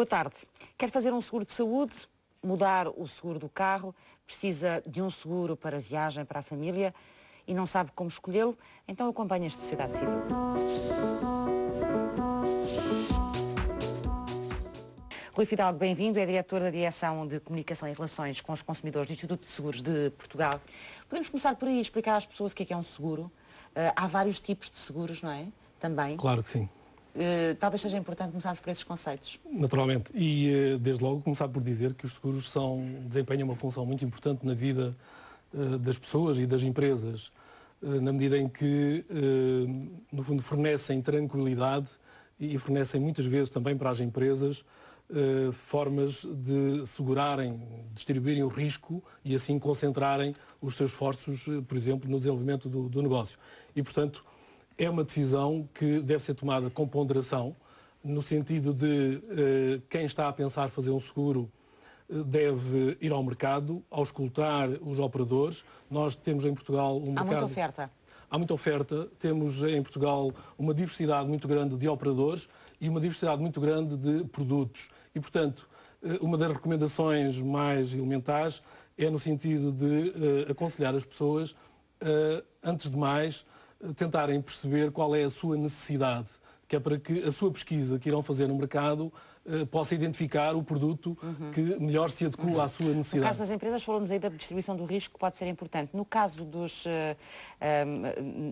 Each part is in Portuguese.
Boa tarde. Quer fazer um seguro de saúde, mudar o seguro do carro, precisa de um seguro para a viagem, para a família e não sabe como escolhê-lo? Então acompanhe a Sociedade Civil. Rui Fidalgo, bem-vindo, é diretor da Direção de Comunicação e Relações com os Consumidores do Instituto de Seguros de Portugal. Podemos começar por aí, explicar às pessoas o que é um seguro. Há vários tipos de seguros, não é? Também. Claro que sim. Talvez seja importante começarmos por esses conceitos. Naturalmente. E, desde logo, começar por dizer que os seguros desempenham uma função muito importante na vida das pessoas e das empresas, na medida em que, no fundo, fornecem tranquilidade e fornecem muitas vezes também para as empresas formas de segurarem, distribuírem o risco e assim concentrarem os seus esforços, por exemplo, no desenvolvimento do negócio. E, portanto, é uma decisão que deve ser tomada com ponderação, no sentido de quem está a pensar fazer um seguro deve ir ao mercado, auscultar os operadores. Nós temos em Portugal um mercado... Há muita oferta. Há muita oferta. Temos em Portugal uma diversidade muito grande de operadores e uma diversidade muito grande de produtos. E, portanto, uma das recomendações mais elementares é no sentido de aconselhar as pessoas, antes de mais, tentarem perceber qual é a sua necessidade, que é para que a sua pesquisa que irão fazer no mercado possa identificar o produto que melhor se adequa à sua necessidade. No caso das empresas, falamos aí da distribuição do risco, que pode ser importante. No caso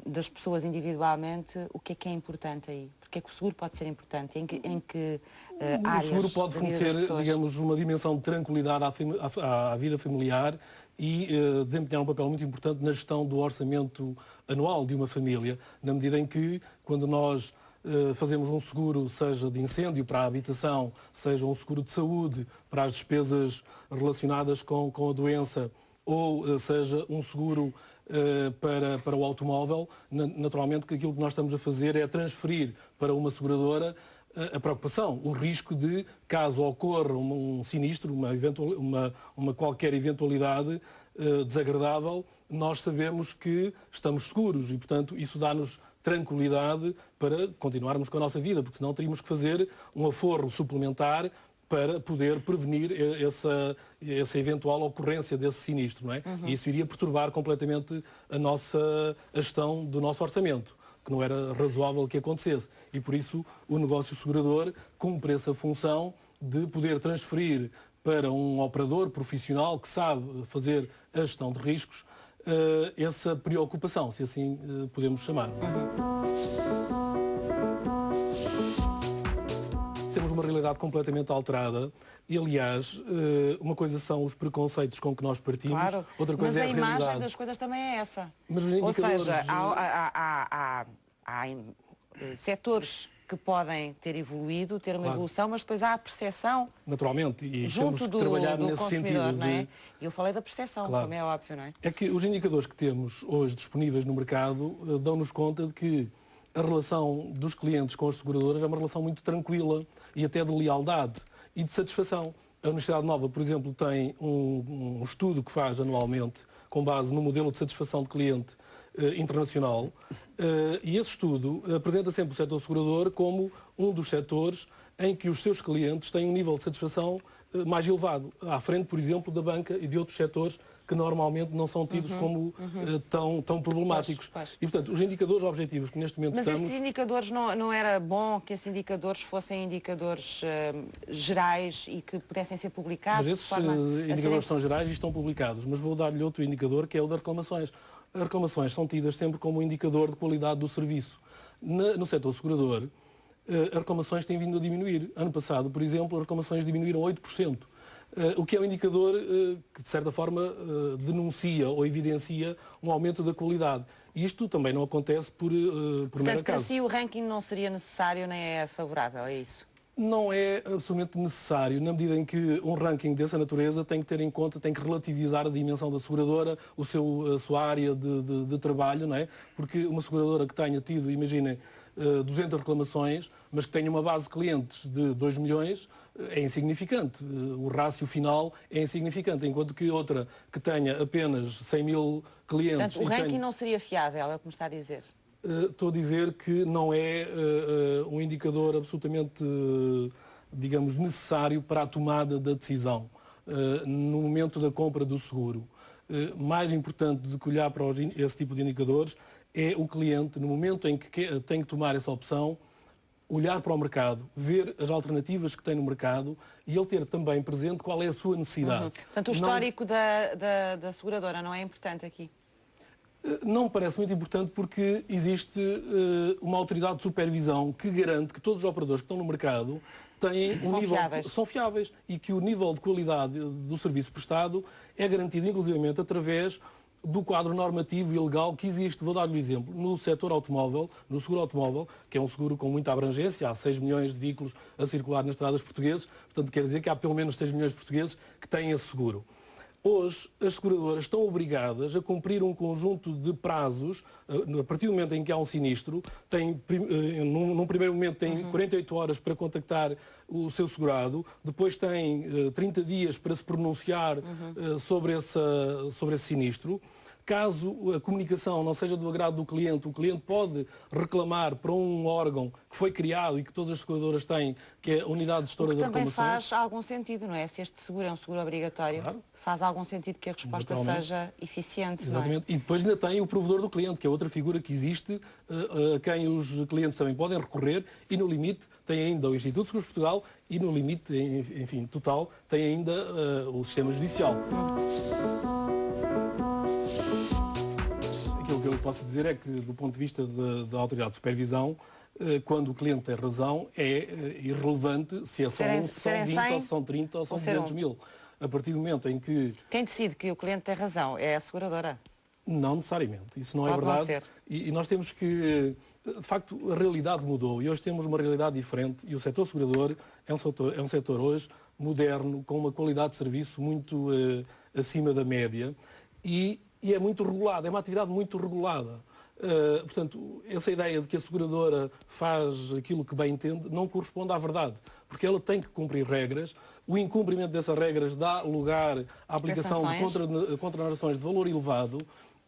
das pessoas individualmente, o que é importante aí? Porque é que o seguro pode ser importante? Em que áreas? O seguro pode fornecer, digamos, uma dimensão de tranquilidade à vida familiar e desempenhar um papel muito importante na gestão do orçamento anual de uma família, na medida em que, quando nós fazemos um seguro, seja de incêndio para a habitação, seja um seguro de saúde para as despesas relacionadas com a doença, ou seja um seguro para o automóvel, naturalmente que aquilo que nós estamos a fazer é transferir para uma seguradora a preocupação, o risco de, caso ocorra um sinistro, uma qualquer eventualidade desagradável, nós sabemos que estamos seguros e, portanto, isso dá-nos tranquilidade para continuarmos com a nossa vida, porque senão teríamos que fazer um aforro suplementar para poder prevenir essa eventual ocorrência desse sinistro, não é? E isso iria perturbar completamente a gestão do nosso orçamento, que não era razoável que acontecesse. E por isso o negócio segurador cumpre essa função de poder transferir para um operador profissional que sabe fazer a gestão de riscos essa preocupação, se assim podemos chamar. Temos uma realidade completamente alterada e, aliás, uma coisa são os preconceitos com que nós partimos, claro, outra coisa é a realidade. Mas a imagem das coisas também é essa. Mas os indicadores... Ou seja, há setores que podem ter evoluído, ter uma evolução, mas depois há a percepção. Naturalmente, e junto temos que trabalhar nesse sentido. Não é? E eu falei da percepção, como é óbvio, não é? É que os indicadores que temos hoje disponíveis no mercado dão-nos conta de que a relação dos clientes com as seguradoras é uma relação muito tranquila e até de lealdade e de satisfação. A Universidade Nova, por exemplo, tem um estudo que faz anualmente com base no modelo de satisfação de cliente internacional, e esse estudo apresenta sempre o setor segurador como um dos setores em que os seus clientes têm um nível de satisfação mais elevado, à frente, por exemplo, da banca e de outros setores que normalmente não são tidos como tão problemáticos. E, portanto, os indicadores objetivos que neste momento estamos... Mas esses indicadores, não era bom que esses indicadores fossem indicadores gerais e que pudessem ser publicados? Mas esses indicadores são gerais e estão publicados, mas vou dar-lhe outro indicador, que é o das reclamações. As reclamações são tidas sempre como um indicador de qualidade do serviço. No setor segurador, as reclamações têm vindo a diminuir. Ano passado, por exemplo, as reclamações diminuíram 8%, o que é um indicador que, de certa forma, denuncia ou evidencia um aumento da qualidade. E isto também não acontece por mero acaso. Portanto, para si o ranking não seria necessário nem é favorável, é isso? Não é absolutamente necessário, na medida em que um ranking dessa natureza tem que ter em conta, tem que relativizar a dimensão da seguradora, a sua área de trabalho, não é? Porque uma seguradora que tenha tido, imaginem, 200 reclamações, mas que tenha uma base de clientes de 2 milhões, é insignificante. O rácio final é insignificante, enquanto que outra que tenha apenas 100 mil clientes... Portanto, o ranking não seria fiável, é o que me está a dizer? Estou a dizer que não é um indicador absolutamente digamos, necessário para a tomada da decisão no momento da compra do seguro. Mais importante do que olhar para esse tipo de indicadores é o cliente, no momento em que tem que tomar essa opção, olhar para o mercado, ver as alternativas que tem no mercado e ele ter também presente qual é a sua necessidade. Portanto, o histórico da seguradora não é importante aqui? Não me parece muito importante porque existe uma autoridade de supervisão que garante que todos os operadores que estão no mercado têm são fiáveis e que o nível de qualidade do serviço prestado é garantido inclusivamente através do quadro normativo e legal que existe. Vou dar-lhe um exemplo. No setor automóvel, no seguro automóvel, que é um seguro com muita abrangência, há 6 milhões de veículos a circular nas estradas portuguesas, portanto quer dizer que há pelo menos 6 milhões de portugueses que têm esse seguro. Hoje, as seguradoras estão obrigadas a cumprir um conjunto de prazos, a partir do momento em que há um sinistro, num primeiro momento tem 48 horas para contactar o seu segurado, depois tem 30 dias para se pronunciar sobre esse sinistro. Caso a comunicação não seja do agrado do cliente, o cliente pode reclamar para um órgão que foi criado e que todas as seguradoras têm, que é a Unidade Gestora de Reclamações. Também faz algum sentido, não é? Se este seguro é um seguro obrigatório, claro, faz algum sentido que a resposta seja eficiente. Exatamente. Não é? E depois ainda tem o provedor do cliente, que é outra figura que existe, a quem os clientes também podem recorrer e no limite tem ainda o Instituto de Seguros de Portugal e no limite, enfim, total, tem ainda o sistema judicial. Aquilo que eu posso dizer é que, do ponto de vista da autoridade de supervisão, quando o cliente tem razão, é irrelevante se é só são 20 ou são 30 ou são 200 mil. A partir do momento em que... Quem decide que o cliente tem razão é a seguradora? Não necessariamente. Isso não é verdade. E nós temos que... De facto, a realidade mudou e hoje temos uma realidade diferente e o setor segurador é um setor hoje moderno, com uma qualidade de serviço muito acima da média e é muito regulado, é uma atividade muito regulada. Portanto, essa ideia de que a seguradora faz aquilo que bem entende não corresponde à verdade, porque ela tem que cumprir regras, o incumprimento dessas regras dá lugar à aplicação de contranormações de valor elevado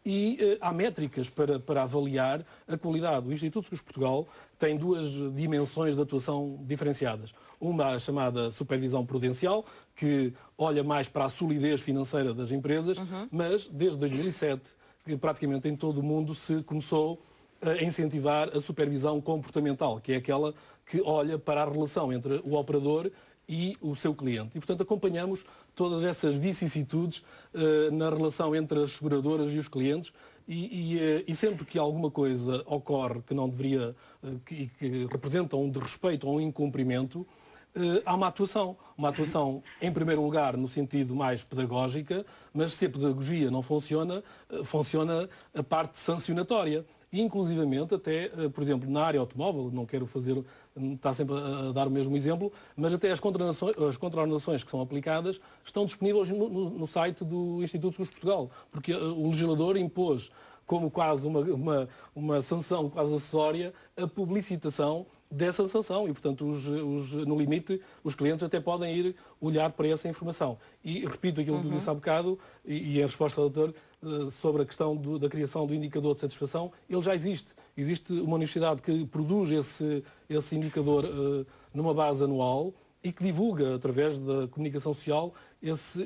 e há métricas para avaliar a qualidade. O Instituto de Seguros de Portugal tem duas dimensões de atuação diferenciadas. Uma chamada supervisão prudencial, que olha mais para a solidez financeira das empresas, mas desde 2007, que praticamente em todo o mundo se começou a incentivar a supervisão comportamental, que é aquela que olha para a relação entre o operador e o seu cliente. E, portanto, acompanhamos todas essas vicissitudes na relação entre as seguradoras e os clientes e sempre que alguma coisa ocorre que não deveria, que representa um desrespeito ou um incumprimento, há uma atuação. Uma atuação, em primeiro lugar, no sentido mais pedagógica, mas se a pedagogia não funciona, funciona a parte sancionatória. E, inclusivamente, até, por exemplo, na área automóvel, não quero está sempre a dar o mesmo exemplo, mas até as contraordenações que são aplicadas estão disponíveis no site do Instituto de Seguros de Portugal, porque o legislador impôs como quase uma sanção quase acessória a publicitação dessa sanção e, portanto, no limite, os clientes até podem ir olhar para essa informação. E repito aquilo que disse há bocado e a resposta do doutor sobre a questão da criação do indicador de satisfação, ele já existe. Existe uma universidade que produz esse indicador numa base anual e que divulga, através da comunicação social,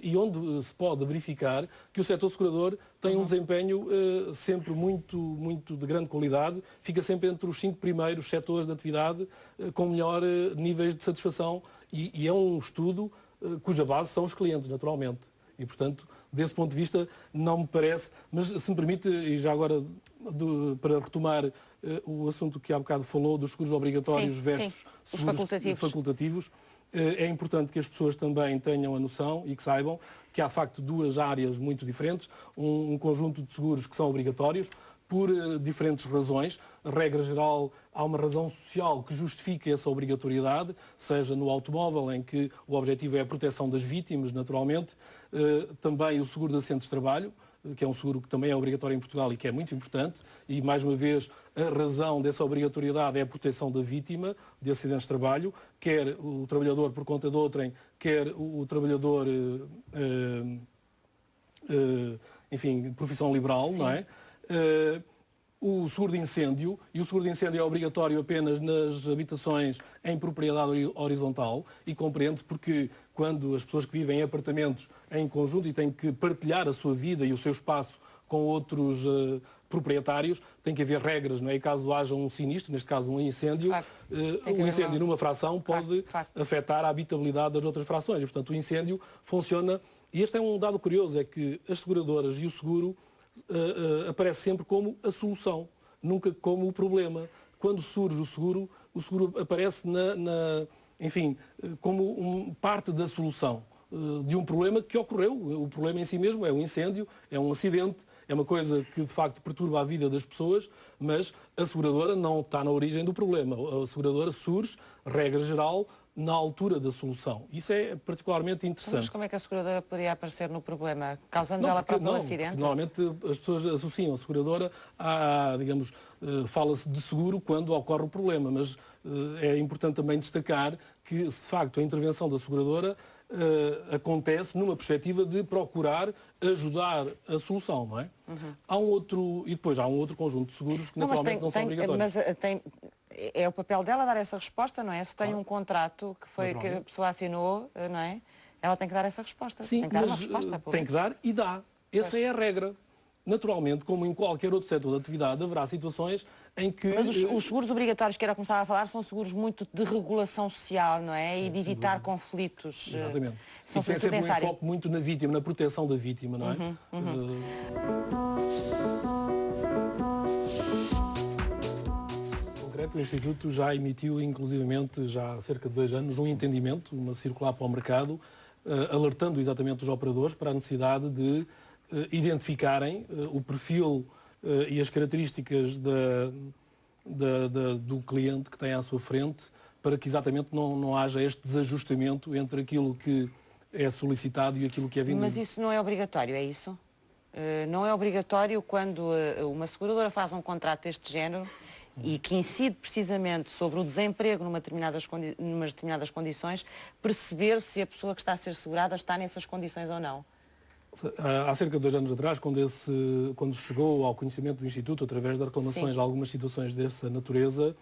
e onde se pode verificar que o setor segurador tem um desempenho sempre muito de grande qualidade, fica sempre entre os 5 primeiros setores de atividade com melhor níveis de satisfação e é um estudo cuja base são os clientes, naturalmente. E, portanto, desse ponto de vista, não me parece, mas se me permite, e já agora para retomar o assunto que há bocado falou dos seguros obrigatórios versus seguros facultativos, é importante que as pessoas também tenham a noção e que saibam que há, de facto, duas áreas muito diferentes, um conjunto de seguros que são obrigatórios por diferentes razões. Regra geral, há uma razão social que justifica essa obrigatoriedade, seja no automóvel, em que o objetivo é a proteção das vítimas, naturalmente, também o seguro de acidentes de trabalho, que é um seguro que também é obrigatório em Portugal e que é muito importante, e mais uma vez a razão dessa obrigatoriedade é a proteção da vítima de acidentes de trabalho, quer o trabalhador por conta de outrem, quer o trabalhador, enfim, profissão liberal, não é? o seguro de incêndio, e o seguro de incêndio é obrigatório apenas nas habitações em propriedade horizontal, e compreende-se porque quando as pessoas que vivem em apartamentos em conjunto e têm que partilhar a sua vida e o seu espaço com outros proprietários, tem que haver regras, não é? E caso haja um sinistro, neste caso um incêndio, claro. O incêndio numa fração pode claro. afetar a habitabilidade das outras frações. E, portanto, o incêndio funciona. E este é um dado curioso, é que as seguradoras e o seguro aparece sempre como a solução, nunca como o problema. Quando surge o seguro aparece enfim, como parte da solução de um problema que ocorreu. O problema em si mesmo é um incêndio, é um acidente, é uma coisa que de facto perturba a vida das pessoas, mas a seguradora não está na origem do problema. A seguradora surge, regra geral, na altura da solução. Isso é particularmente interessante. Mas como é que a seguradora poderia aparecer no problema? Causando ela própria um acidente? Normalmente as pessoas associam a seguradora digamos, fala-se de seguro quando ocorre o problema, mas é importante também destacar que, de facto, a intervenção da seguradora acontece numa perspectiva de procurar ajudar a solução, não é? Uhum. E depois há um outro conjunto de seguros que naturalmente não são obrigatórios. Mas é o papel dela dar essa resposta, não é? Se tem um contrato que a pessoa assinou, não é? Ela tem que dar essa resposta. Sim, tem que dar uma resposta. Tem que dar e dá. Essa é a regra. Naturalmente, como em qualquer outro setor de atividade, haverá situações em que... Mas os seguros obrigatórios, que era como estava a falar, são seguros muito de regulação social, não é? Sim, e de evitar conflitos. Exatamente. São e tem sempre um enfoque muito na vítima, na proteção da vítima, não é? Em concreto, o Instituto já emitiu, inclusivamente, já há cerca de 2 anos, um entendimento, uma circular para o mercado, alertando exatamente os operadores para a necessidade de identificarem o perfil e as características do cliente que tem à sua frente, para que exatamente não haja este desajustamento entre aquilo que é solicitado e aquilo que é vendido. Mas isso não é obrigatório, é isso? Não é obrigatório quando uma seguradora faz um contrato deste género e que incide precisamente sobre o desemprego numas determinadas condições, perceber se a pessoa que está a ser segurada está nessas condições ou não? Há cerca de 2 anos atrás, quando chegou ao conhecimento do Instituto, através de reclamações de algumas situações dessa natureza,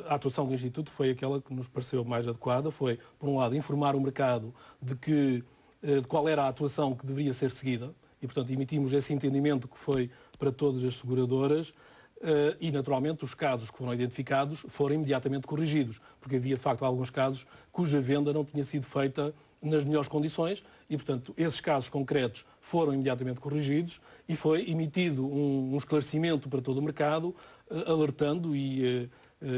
a atuação do Instituto foi aquela que nos pareceu mais adequada. Foi, por um lado, informar o mercado de qual era a atuação que deveria ser seguida e, portanto, emitimos esse entendimento que foi para todas as seguradoras e, naturalmente, os casos que foram identificados foram imediatamente corrigidos, porque havia, de facto, alguns casos cuja venda não tinha sido feita nas melhores condições e, portanto, esses casos concretos foram imediatamente corrigidos e foi emitido um esclarecimento para todo o mercado, alertando e,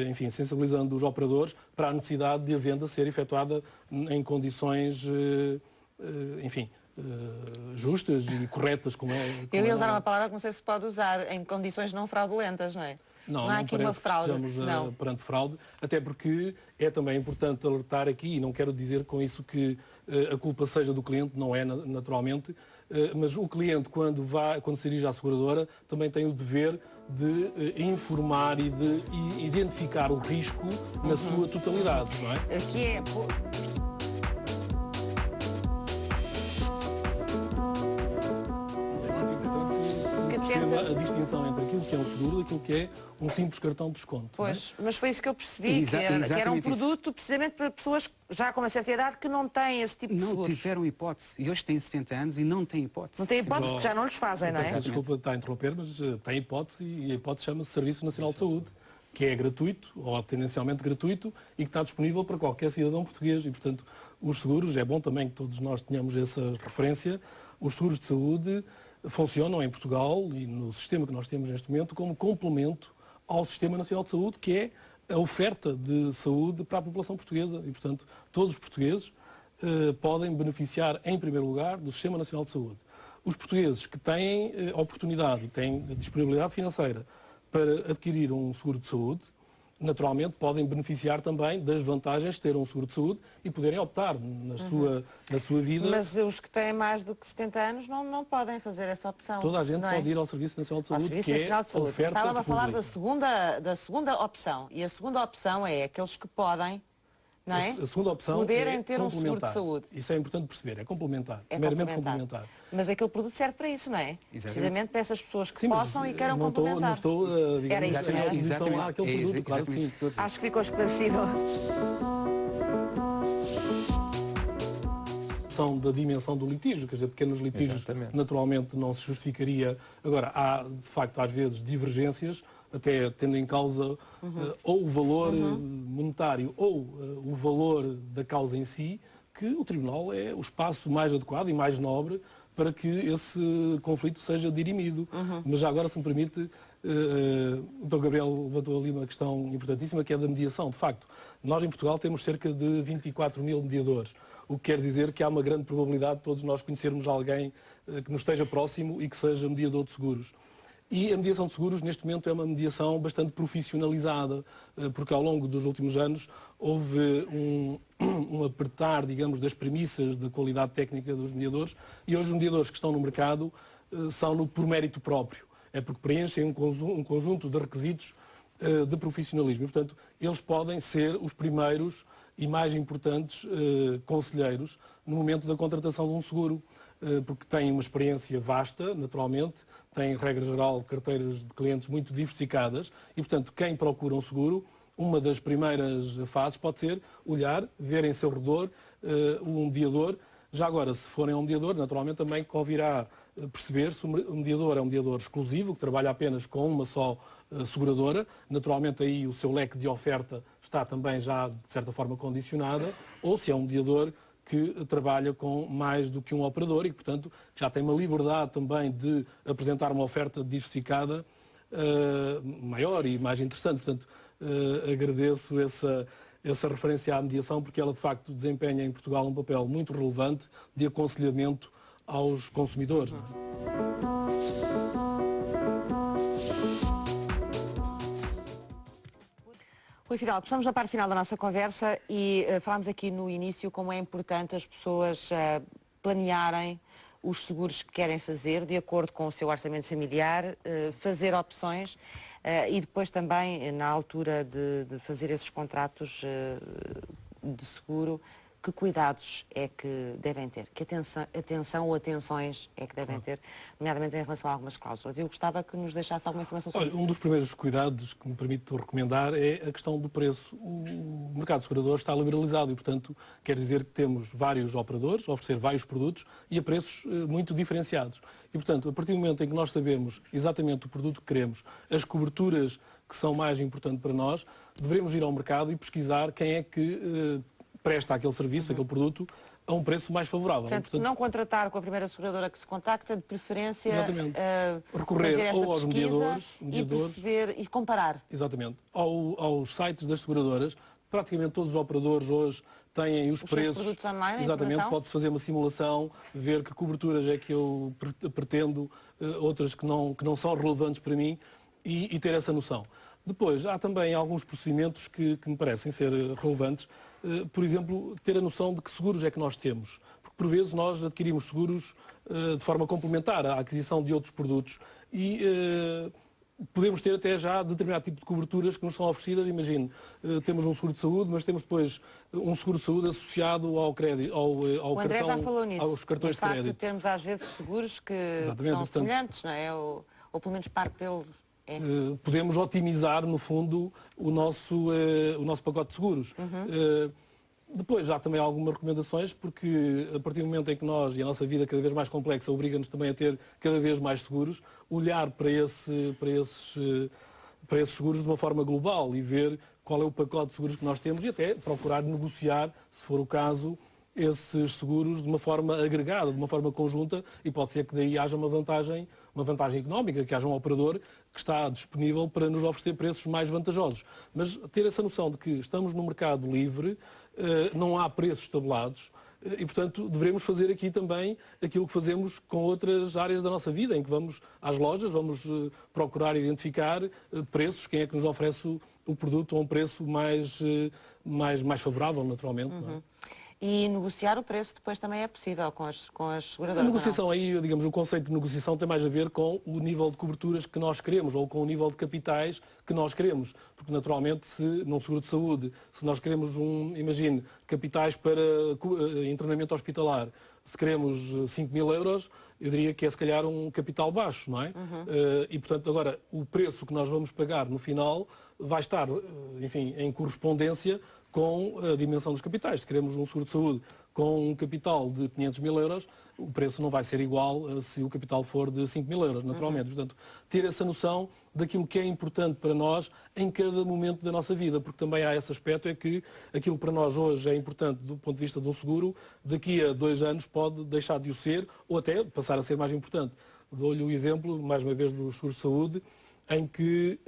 enfim, sensibilizando os operadores para a necessidade de a venda ser efetuada em condições, enfim, justas e corretas, como é. Eu ia usar uma palavra que não sei se pode usar, em condições não fraudulentas, não é? Não há aqui uma fraude. Que estamos perante fraude, até porque é também importante alertar aqui, e não quero dizer com isso que a culpa seja do cliente, não é naturalmente, mas o cliente, quando se dirige à seguradora, também tem o dever de informar e de identificar o risco na sua totalidade, não é? Que é... A distinção entre aquilo que é um seguro e aquilo que é um simples cartão de desconto. Pois, mas foi isso que eu percebi, que era um produto precisamente para pessoas já com uma certa idade que não têm esse tipo de seguros. Não tiveram hipótese. E hoje têm 70 anos e não têm hipótese. Não têm hipótese porque já não lhes fazem, não é? Desculpa estar a interromper, mas tem hipótese e a hipótese chama-se Serviço Nacional de Saúde, que é gratuito, ou tendencialmente gratuito, e que está disponível para qualquer cidadão português. E, portanto, os seguros, é bom também que todos nós tenhamos essa referência, os seguros de saúde funcionam em Portugal e no sistema que nós temos neste momento como complemento ao Sistema Nacional de Saúde, que é a oferta de saúde para a população portuguesa. E, portanto, todos os portugueses podem beneficiar, em primeiro lugar, do Sistema Nacional de Saúde. Os portugueses que têm oportunidade e têm disponibilidade financeira para adquirir um seguro de saúde, naturalmente podem beneficiar também das vantagens de ter um seguro de saúde e poderem optar na sua vida. Mas os que têm mais do que 70 anos não podem fazer essa opção. Toda a gente pode ir ao Serviço Nacional de Saúde, Serviço Nacional de Saúde. Estava a falar da segunda opção. E a segunda opção é aqueles que podem, não é? A segunda opção Poderem é ter um seguro de complementar. saúde. Isso é importante perceber, é complementar, É meramente complementar. Mas aquele produto serve para isso, não é? Exatamente. Precisamente para essas pessoas que Sim, mas possam e queiram não complementar. estou, Era digamos, isso, em não era? oposição àquele produto, claro que sim. Exatamente isso que estou a dizer. Acho que ficou esclarecido. Da dimensão do litígio, quer dizer, pequenos litígios Exatamente. naturalmente não se justificaria. Agora, há de facto às vezes divergências, até tendo em causa ou o valor monetário ou o valor da causa em si, que o Tribunal é o espaço mais adequado e mais nobre para que esse conflito seja dirimido. Mas já agora, se me permite, o Dr. Gabriel levantou ali uma questão importantíssima, que é da mediação. De facto, nós em Portugal temos cerca de 24 mil mediadores, o que quer dizer que há uma grande probabilidade de todos nós conhecermos alguém que nos esteja próximo e que seja mediador de seguros. E a mediação de seguros, neste momento, é uma mediação bastante profissionalizada, porque ao longo dos últimos anos houve um apertar, digamos, das premissas da qualidade técnica dos mediadores, e hoje os mediadores que estão no mercado são por mérito próprio. É porque preenchem um conjunto de requisitos de profissionalismo. E, portanto, eles podem ser os primeiros e mais importantes conselheiros no momento da contratação de um seguro, porque têm uma experiência vasta, naturalmente, têm, regra geral, carteiras de clientes muito diversificadas e, portanto, quem procura um seguro, uma das primeiras fases pode ser olhar, ver em seu redor um mediador. Já agora, se forem a um mediador, naturalmente também convirá perceber se o mediador é um mediador exclusivo, que trabalha apenas com uma só seguradora. Naturalmente aí o seu leque de oferta está também já, de certa forma, condicionada, ou se é um mediador que trabalha com mais do que um operador e, portanto, já tem uma liberdade também de apresentar uma oferta diversificada maior e mais interessante. Portanto, agradeço essa referência à mediação, porque ela, de facto, desempenha em Portugal um papel muito relevante de aconselhamento aos consumidores. Rui Fidalgo, estamos na parte final da nossa conversa e falámos aqui no início como é importante as pessoas planearem os seguros que querem fazer de acordo com o seu orçamento familiar, fazer opções e depois também, na altura de fazer esses contratos de seguro, que cuidados é que devem ter? Que atenção ou atenções é que devem ter, nomeadamente em relação a algumas cláusulas? Eu gostava que nos deixasse alguma informação sobre isso. Um dos primeiros cuidados que me permite recomendar é a questão do preço. O mercado segurador está liberalizado e, portanto, quer dizer que temos vários operadores a oferecer vários produtos e a preços muito diferenciados. E, portanto, a partir do momento em que nós sabemos exatamente o produto que queremos, as coberturas que são mais importantes para nós, devemos ir ao mercado e pesquisar quem é que presta aquele serviço, aquele produto, a um preço mais favorável. Portanto, não contratar com a primeira seguradora que se contacta, de preferência recorrer fazer essa ou aos pesquisa mediadores e perceber e comparar. Exatamente. Aos sites das seguradoras, praticamente todos os operadores hoje têm os preços. Seus produtos online, exatamente, pode-se fazer uma simulação, ver que coberturas é que eu pretendo, outras que não são relevantes para mim e ter essa noção. Depois, há também alguns procedimentos que me parecem ser relevantes. Por exemplo, ter a noção de que seguros é que nós temos. Porque, por vezes, nós adquirimos seguros de forma complementar à aquisição de outros produtos e podemos ter até já determinado tipo de coberturas que nos são oferecidas. Imagine, temos um seguro de saúde, mas temos depois um seguro de saúde associado ao crédito, ao o André cartão, já falou nisso. aos cartões de crédito. De termos às vezes seguros que Exatamente, são portanto, semelhantes, não é? Ou pelo menos parte deles. Podemos otimizar, no fundo, o nosso pacote de seguros. Depois, há também algumas recomendações, porque a partir do momento em que nós, e a nossa vida cada vez mais complexa, obriga-nos também a ter cada vez mais seguros, olhar para esses seguros de uma forma global e ver qual é o pacote de seguros que nós temos e até procurar negociar, se for o caso, esses seguros de uma forma agregada, de uma forma conjunta, e pode ser que daí haja uma vantagem económica, que haja um operador que está disponível para nos oferecer preços mais vantajosos. Mas ter essa noção de que estamos no mercado livre, não há preços tabelados, e, portanto, devemos fazer aqui também aquilo que fazemos com outras áreas da nossa vida, em que vamos às lojas, vamos procurar identificar preços, quem é que nos oferece o produto a um preço mais favorável, naturalmente. Não é? E negociar o preço depois também é possível com as seguradoras. A negociação aí, digamos, o conceito de negociação tem mais a ver com o nível de coberturas que nós queremos ou com o nível de capitais que nós queremos. Porque, naturalmente, se num seguro de saúde, se nós queremos imagine, capitais para internamento hospitalar, se queremos 5.000 euros, eu diria que é se calhar um capital baixo, não é? E, portanto, agora, o preço que nós vamos pagar no final vai estar, enfim, em correspondência com a dimensão dos capitais. Se queremos um seguro de saúde com um capital de 500.000 euros, o preço não vai ser igual se o capital for de 5.000 euros, naturalmente. Portanto, ter essa noção daquilo que é importante para nós em cada momento da nossa vida, porque também há esse aspecto, é que aquilo que para nós hoje é importante do ponto de vista de um seguro, daqui a 2 anos pode deixar de o ser, ou até passar a ser mais importante. Dou-lhe o exemplo, mais uma vez, dos seguros de saúde, em que,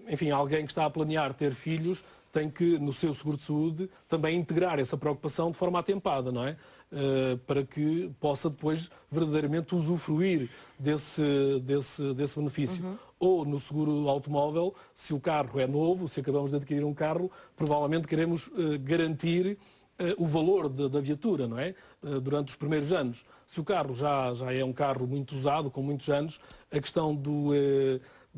enfim, alguém que está a planear ter filhos tem que, no seu seguro de saúde, também integrar essa preocupação de forma atempada, não é? Para que possa depois verdadeiramente usufruir desse benefício. Ou no seguro automóvel, se o carro é novo, se acabamos de adquirir um carro, provavelmente queremos garantir o valor da viatura, não é? Durante os primeiros anos. Se o carro já é um carro muito usado, com muitos anos, a questão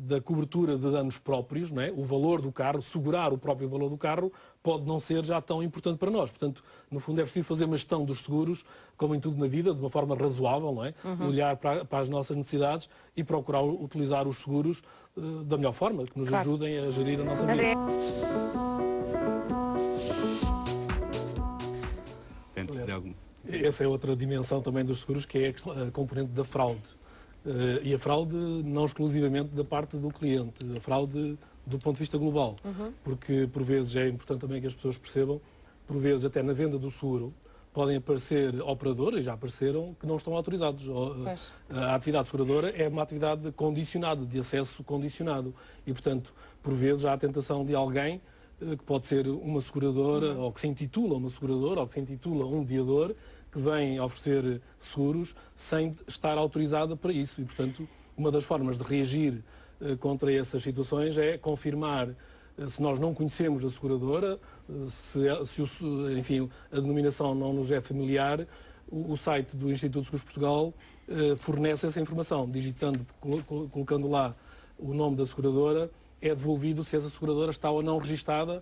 da cobertura de danos próprios, não é? O valor do carro, segurar o próprio valor do carro, pode não ser já tão importante para nós. Portanto, no fundo é preciso fazer uma gestão dos seguros, como em tudo na vida, de uma forma razoável, não é? Olhar para as nossas necessidades e procurar utilizar os seguros da melhor forma, que nos ajudem a gerir a nossa vida. Essa é outra dimensão também dos seguros, que é a componente da fraude. E a fraude não exclusivamente da parte do cliente, a fraude do ponto de vista global. Porque, por vezes, é importante também que as pessoas percebam, por vezes, até na venda do seguro, podem aparecer operadores, e já apareceram, que não estão autorizados. A atividade seguradora é uma atividade condicionada, de acesso condicionado. E, portanto, por vezes, há a tentação de alguém que pode ser uma seguradora, ou que se intitula uma seguradora, ou que se intitula um mediador, que vem oferecer seguros sem estar autorizada para isso. E, portanto, uma das formas de reagir contra essas situações é confirmar, se nós não conhecemos a seguradora, enfim, a denominação não nos é familiar, o site do Instituto de Seguros de Portugal fornece essa informação, digitando, colocando lá o nome da seguradora, é devolvido se essa seguradora está ou não registada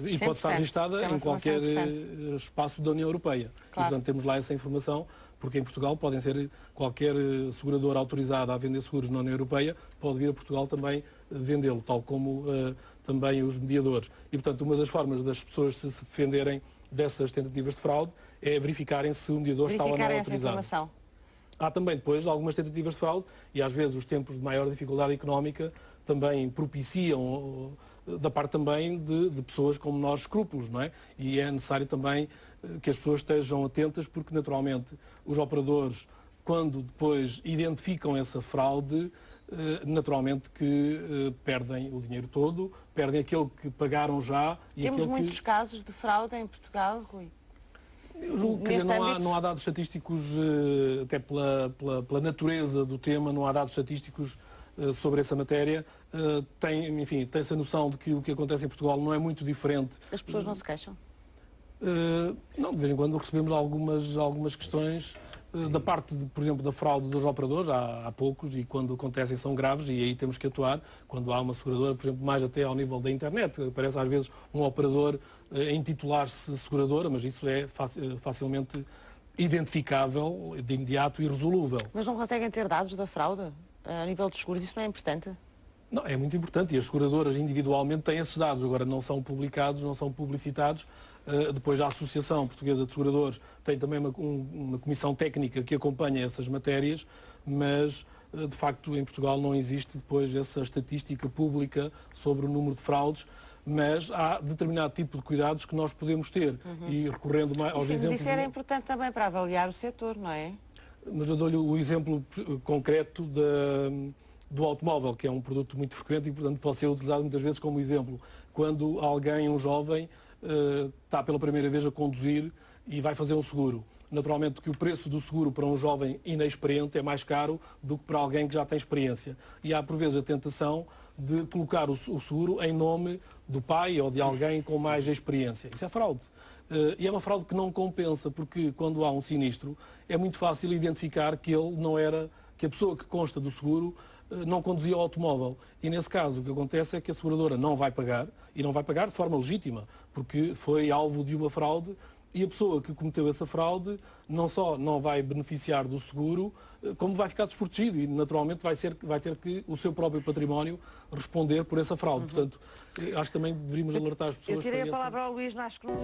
e pode estar registada em qualquer espaço da União Europeia. E, portanto, temos lá essa informação, porque em Portugal podem ser qualquer seguradora autorizada a vender seguros na União Europeia, pode vir a Portugal também vendê-lo, tal como também os mediadores. E, portanto, uma das formas das pessoas se defenderem dessas tentativas de fraude é verificarem se o mediador está ou não autorizado. Há também depois algumas tentativas de fraude e às vezes os tempos de maior dificuldade económica também propiciam, da parte também de pessoas com menores escrúpulos, não é? E é necessário também que as pessoas estejam atentas, porque naturalmente os operadores, quando depois identificam essa fraude, naturalmente que perdem o dinheiro todo, perdem aquele que pagaram já. Temos muitos casos de fraude em Portugal, Rui? Eu julgo que não há dados estatísticos, até pela natureza do tema, não há dados estatísticos sobre essa matéria. Tem-se a noção de que o que acontece em Portugal não é muito diferente. As pessoas não se queixam? Não, de vez em quando recebemos algumas questões da parte, por exemplo, da fraude dos operadores, há poucos, e quando acontecem são graves, e aí temos que atuar. Quando há uma seguradora, por exemplo, mais até ao nível da internet, aparece às vezes um operador a intitular-se seguradora, mas isso é facilmente identificável, de imediato e resolúvel. Mas não conseguem ter dados da fraude a nível de seguros? Isso não é importante? Não, é muito importante, e as seguradoras individualmente têm esses dados, agora não são publicados, não são publicitados. Depois a Associação Portuguesa de Seguradores tem também uma comissão técnica que acompanha essas matérias, mas de facto em Portugal não existe depois essa estatística pública sobre o número de fraudes, mas há determinado tipo de cuidados que nós podemos ter. E recorrendo aos exemplos... Mas isso era importante também para avaliar o setor, não é? Mas eu dou-lhe o exemplo concreto do automóvel, que é um produto muito frequente e, portanto, pode ser utilizado muitas vezes como exemplo. Quando alguém, um jovem, está pela primeira vez a conduzir e vai fazer um seguro. Naturalmente que o preço do seguro para um jovem inexperiente é mais caro do que para alguém que já tem experiência. E há, por vezes, a tentação de colocar o seguro em nome do pai ou de alguém com mais experiência. Isso é fraude. E é uma fraude que não compensa, porque quando há um sinistro é muito fácil identificar que ele não era, que a pessoa que consta do seguro não conduzia o automóvel. E nesse caso o que acontece é que a seguradora não vai pagar, e não vai pagar de forma legítima, porque foi alvo de uma fraude, e a pessoa que cometeu essa fraude não só não vai beneficiar do seguro, como vai ficar desprotegido e naturalmente vai ter que o seu próprio património responder por essa fraude. Portanto, acho que também deveríamos alertar as pessoas. Eu tirei a palavra ao Luís, não acho que não.